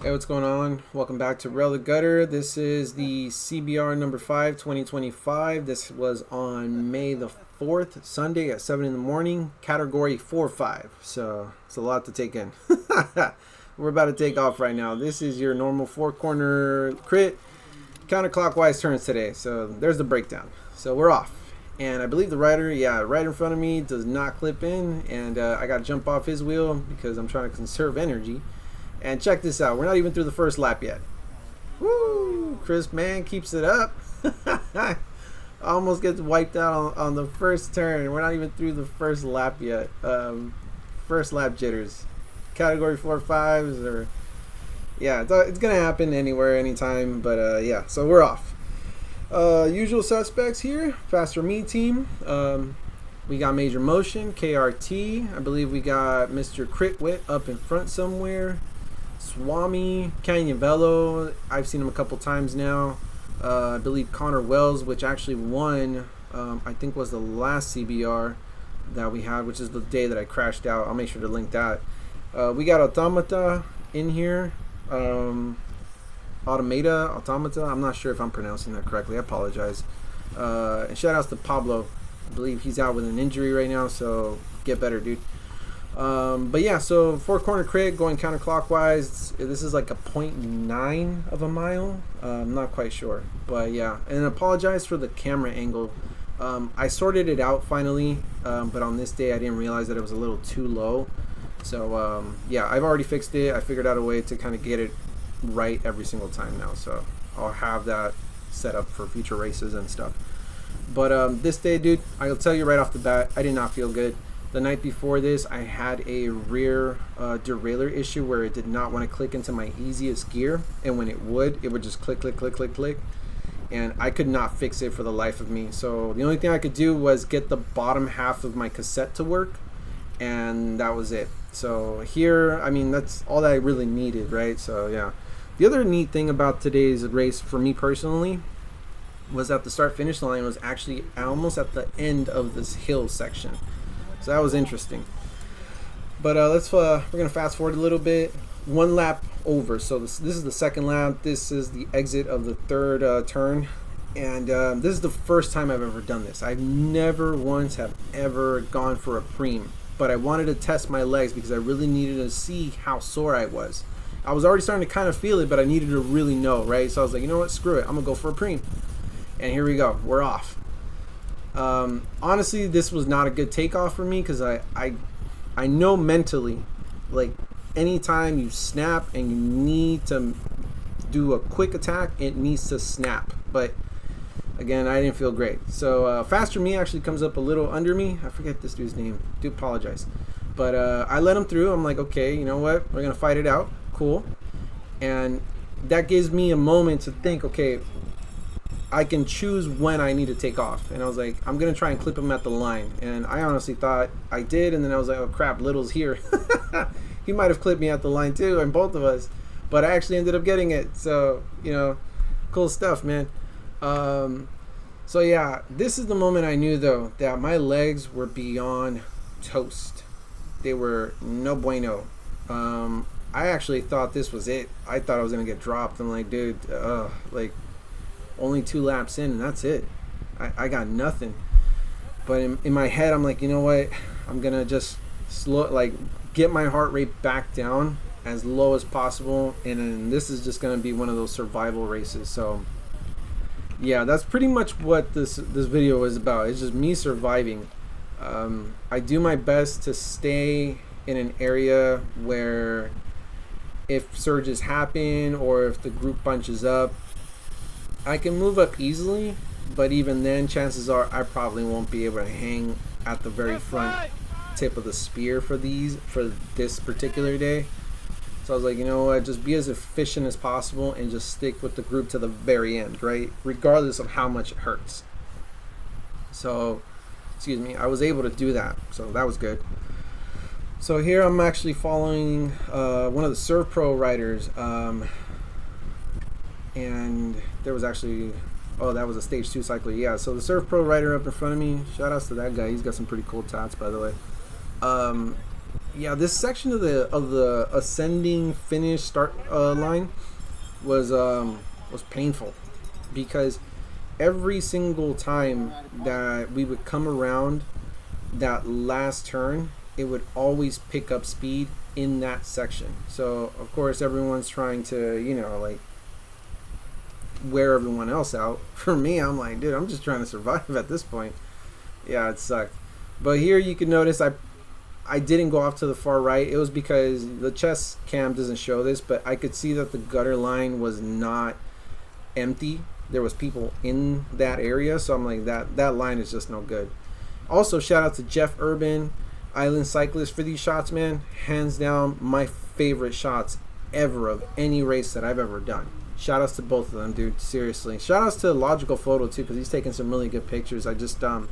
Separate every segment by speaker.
Speaker 1: Hey, what's going on? Welcome back to Rail the Gutter. This is the CBR number 5, 2025. This was on May the 4th, Sunday at 7 in the morning, category 4-5. So it's a lot to take in. We're about to take off right now. This is your normal four-corner crit, counterclockwise turns today. So there's the breakdown. So we're off. And I believe the rider, right in front of me does not clip in. And I got to jump off his wheel because I'm trying to conserve energy. And check this out. We're not even through the first lap yet. Woo! Chris, man, keeps it up. Almost gets wiped out on the first turn. We're not even through the first lap yet. First lap jitters. Category 4-5s or... Yeah, it's going to happen anywhere, anytime. But, yeah, so we're off. Usual suspects here. Faster Me team. We got Major Motion, KRT. I believe we got Mr. Critwit up in front somewhere. Swami, Canyavello, I've seen him a couple times now. I believe Connor Wells, which actually won, I think was the last CBR that we had, which is the day that I crashed out. I'll make sure to link that. We got Automata in here. Automata, I'm not sure if I'm pronouncing that correctly. I apologize. And shout outs to Pablo. I believe he's out with an injury right now, so get better, dude. But yeah, so four corner crit going counterclockwise. This is like a 0.9 of a mile. I'm not quite sure, but yeah. And apologize for the camera angle. I sorted it out finally, but on this day I didn't realize that it was a little too low. So yeah, I've already fixed it. I figured out a way to kind of get it right every single time now. So I'll have that set up for future races and stuff. But this day, dude, I'll tell you right off the bat, I did not feel good. The night before this, I had a rear derailleur issue where it did not want to click into my easiest gear. And when it would just click, click, click, click, click. And I could not fix it for the life of me. So the only thing I could do was get the bottom half of my cassette to work. And that was it. So here, I mean, that's all that I really needed, right? So yeah. The other neat thing about today's race for me personally was that the start-finish line was actually almost at the end of this hill section. So that was interesting. But we're gonna fast forward a little bit. One lap over. So this is the second lap. This is the exit of the third turn, and this is the first time I've ever done this. I've never once have ever gone for a preem, but I wanted to test my legs because I really needed to see how sore I was. I was already starting to kind of feel it, but I needed to really know, right? So I was like, you know what? Screw it. I'm gonna go for a preem. And here we go. We're off. Honestly, this was not a good takeoff for me because I know mentally, like, anytime you snap and you need to do a quick attack, it needs to snap. But again, I didn't feel great. So Faster Me actually comes up a little under me. I forget this dude's name. Do apologize. But I let him through. I'm like, okay, you know what? We're gonna fight it out. Cool. And that gives me a moment to think, okay, I can choose when I need to take off. And I was like, I'm going to try and clip him at the line. And I honestly thought I did. And then I was like, oh crap, Little's here. He might have clipped me at the line too, and both of us. But I actually ended up getting it. So, you know, cool stuff, man. So yeah, this is the moment I knew though that my legs were beyond toast. They were no bueno. I actually thought this was it. I thought I was going to get dropped. I'm like, dude, like, only 2 laps in and that's it. I got nothing. But in my head, I'm like, you know what? I'm gonna just get my heart rate back down as low as possible, and then this is just gonna be one of those survival races. So yeah, that's pretty much what this video is about. It's just me surviving. I do my best to stay in an area where if surges happen or if the group bunches up, I can move up easily, but even then, chances are I probably won't be able to hang at the very front tip of the spear for this particular day. So I was like, you know what, just be as efficient as possible and just stick with the group to the very end, right? Regardless of how much it hurts. So, excuse me, I was able to do that, so that was good. So here I'm actually following one of the Serve Pro riders. And there was actually, that was a stage 2 cycler. Yeah, so the Surf Pro rider up in front of me, shout outs to that guy. He's got some pretty cool tats, by the way. Yeah, this section of the ascending finish start line was painful because every single time that we would come around that last turn, it would always pick up speed in that section. So of course everyone's trying to, like, wear everyone else out. For me, I'm like, dude, I'm just trying to survive at this point. Yeah, it sucked. But here you can notice I didn't go off to the far right. It was because the chest cam doesn't show this, but I could see that the gutter line was not empty. There was people in that area, so I'm like, that line is just no good. Also, shout out to Jeff Urban, Island Cyclist, for these shots, man. Hands down, my favorite shots ever of any race that I've ever done. Shout outs to both of them, dude. Seriously. Shout outs to Logical Photo too, because he's taking some really good pictures. I don't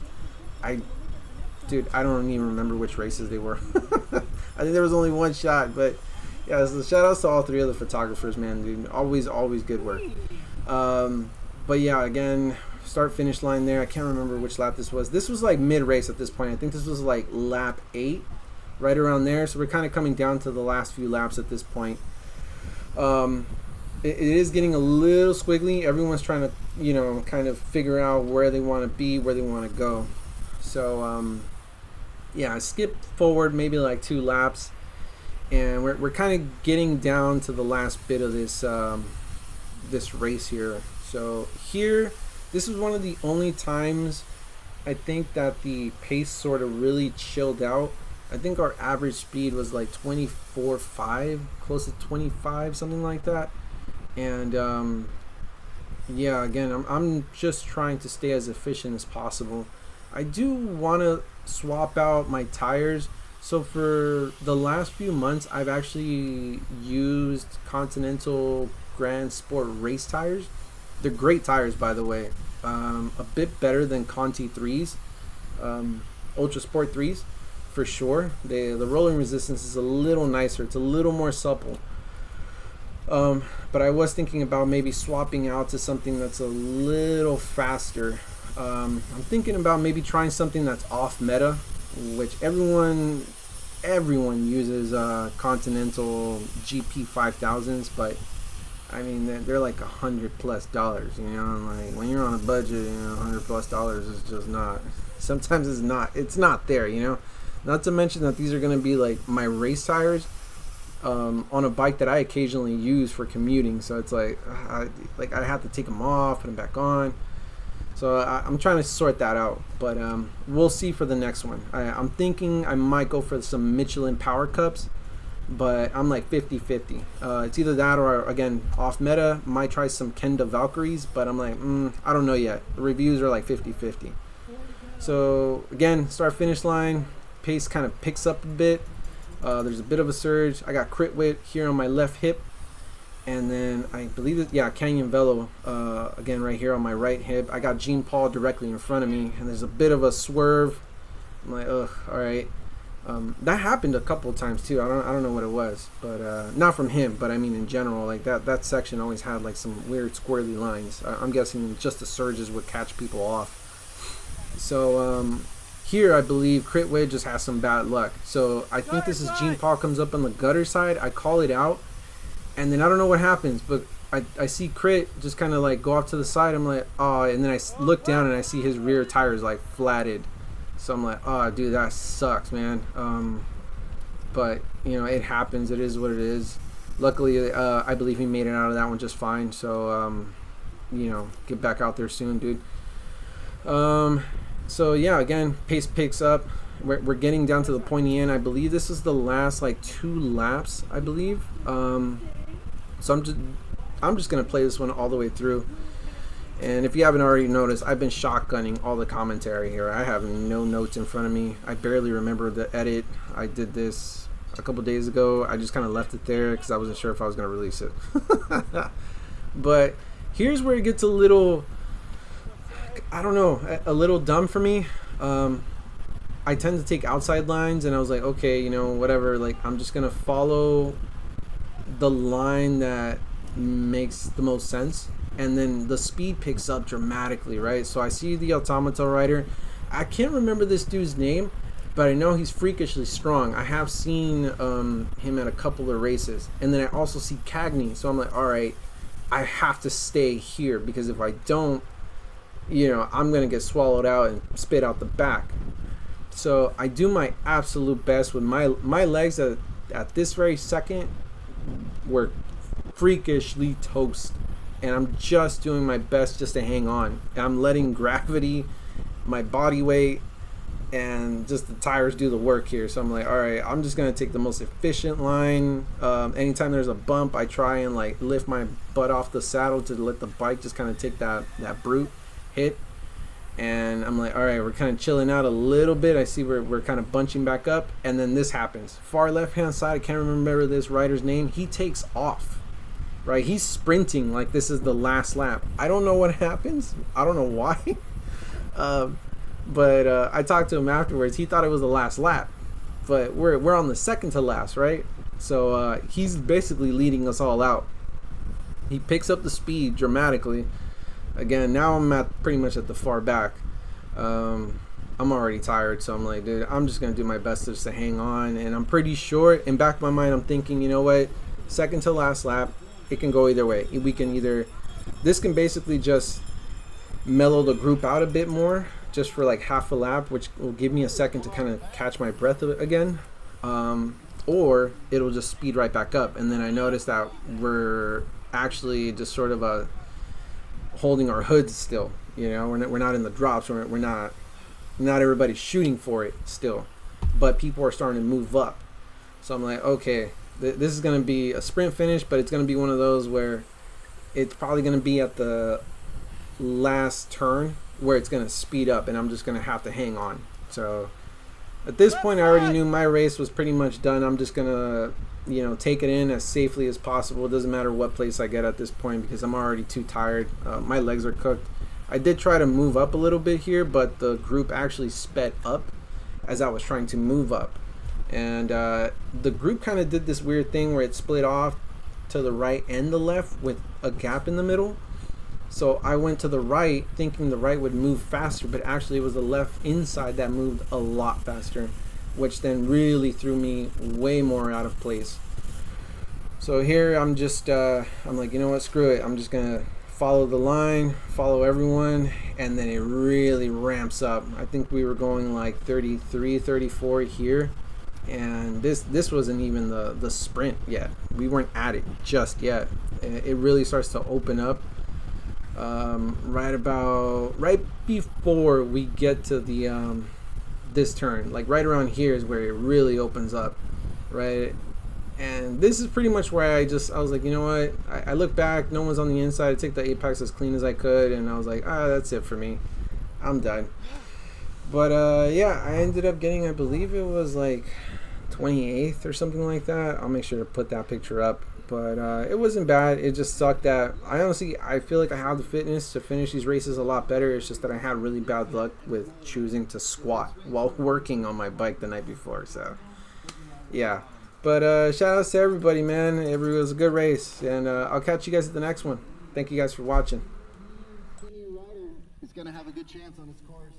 Speaker 1: even remember which races they were. I think there was only one shot, but yeah, so shout outs to all three of the photographers, man, dude. Always good work. But yeah, again, start finish line there. I can't remember which lap this was. This was like mid race at this point. I think this was like lap 8, right around there. So we're kind of coming down to the last few laps at this point. It is getting a little squiggly. Everyone's trying to, kind of figure out where they want to be, where they want to go. So, yeah, I skipped forward maybe like 2 laps, and we're kind of getting down to the last bit of this this race here. So here, this was one of the only times I think that the pace sort of really chilled out. I think our average speed was like 24.5, close to 25, something like that. And yeah, again, I'm just trying to stay as efficient as possible. I do want to swap out my tires. So for the last few months, I've actually used Continental Grand Sport race tires. They're great tires, by the way. A bit better than Conti 3s, Ultra Sport 3s, for sure. The rolling resistance is a little nicer. It's a little more supple. But I was thinking about maybe swapping out to something that's a little faster. I'm thinking about maybe trying something that's off meta, which everyone uses Continental GP 5000s, but I mean they're like $100+, and like when you're on a budget, $100+ is just not. Sometimes it's not there, Not to mention that these are going to be like my race tires. On a bike that I occasionally use for commuting, so it's like I have to take them off, put them back on. So I'm trying to sort that out, but we'll see for the next one. I'm thinking I might go for some Michelin Power Cups, but I'm like 50-50. It's either that or, again, off meta, might try some Kenda Valkyries, but I'm like, I don't know yet. The reviews are like 50-50. So again, start finish line, pace kind of picks up a bit. There's a bit of a surge. I got crit weight here on my left hip, and then I believe it, yeah, Canyon Velo again right here on my right hip. I got Jean Paul directly in front of me, and there's a bit of a swerve. I'm like, ugh, all right. That happened a couple of times too. I don't know what it was, but not from him, but I mean in general, like that section always had like some weird squirrely lines. I'm guessing just the surges would catch people off. So here, I believe Crit Wade just has some bad luck. So I think this is Jean Paul comes up on the gutter side. I call it out, and then I don't know what happens, but I see Crit just kind of like go off to the side. I'm like, oh, and then I look down and I see his rear tires like flatted. So I'm like, oh, dude, that sucks, man. But it happens. It is what it is. Luckily, I believe he made it out of that one just fine. So get back out there soon, dude. So yeah, again, pace picks up. We're getting down to the pointy end. I believe this is the last like 2 laps, I believe. So I'm just gonna play this one all the way through. And if you haven't already noticed, I've been shotgunning all the commentary here. I have no notes in front of me. I barely remember the edit. I did this a couple days ago. I just kind of left it there because I wasn't sure if I was gonna release it. But here's where it gets a little, I don't know, a little dumb for me. I tend to take outside lines, and I was like, okay, whatever, like I'm just gonna follow the line that makes the most sense, and then the speed picks up dramatically, right? So I see the Automata rider. I can't remember this dude's name, but I know he's freakishly strong. I have seen him at a couple of races, and then I also see Cagney. So I'm like, all right, I have to stay here, because if I don't, I'm gonna get swallowed out and spit out the back. So I do my absolute best with my legs at this very second were freakishly toast, and I'm just doing my best just to hang on. And I'm letting gravity, my body weight, and just the tires do the work here. So I'm like, all right, I'm just gonna take the most efficient line. Anytime there's a bump, I try and like lift my butt off the saddle to let the bike just kind of take that brute hit. And I'm like, all right, we're kind of chilling out a little bit. I see we're kind of bunching back up, and then this happens. Far left hand side, I can't remember this rider's name. He takes off, right? He's sprinting like this is the last lap. I don't know what happens. I don't know why. But I talked to him afterwards. He thought it was the last lap, but we're on the second to last, right? So he's basically leading us all out. He picks up the speed dramatically. Again, now I'm pretty much at the far back. I'm already tired, so I'm like, dude, I'm just gonna do my best just to hang on. And I'm pretty sure, in back of my mind, I'm thinking, you know what? Second to last lap, it can go either way. This can basically just mellow the group out a bit more, just for like half a lap, which will give me a second to kind of catch my breath again, or it'll just speed right back up. And then I noticed that we're actually just sort of holding our hoods still. We're not in the drops. We're not everybody's shooting for it still, but people are starting to move up. So I'm like, okay, this is going to be a sprint finish, but it's going to be one of those where it's probably going to be at the last turn where it's going to speed up, and I'm just going to have to hang on. So at this point, I already knew my race was pretty much done. I'm just going to take it in as safely as possible. It doesn't matter what place I get at this point, because I'm already too tired. My legs are cooked. I did try to move up a little bit here, but the group actually sped up as I was trying to move up. And the group kind of did this weird thing where it split off to the right and the left with a gap in the middle. So I went to the right thinking the right would move faster, but actually it was the left inside that moved a lot faster, which then really threw me way more out of place. So here I'm just, I'm like, you know what, screw it. I'm just going to follow the line, follow everyone, and then it really ramps up. I think we were going like 33, 34 here, and this wasn't even the sprint yet. We weren't at it just yet. It really starts to open up right before we get to the this turn, like right around here is where it really opens up, right? And this is pretty much where I was like, you know what, I look back, no one's on the inside. I take the apex as clean as I could, and I was like, that's it for me, I'm done. But yeah, I ended up getting, I believe it was like 28th or something like that. I'll make sure to put that picture up. But it wasn't bad. It just sucked that I feel like I have the fitness to finish these races a lot better. It's just that I had really bad luck with choosing to squat while working on my bike the night before. So yeah, but shout outs to everybody, man. It was a good race, and I'll catch you guys at the next one. Thank you guys for watching.
Speaker 2: Rider is going to have a good chance on this course.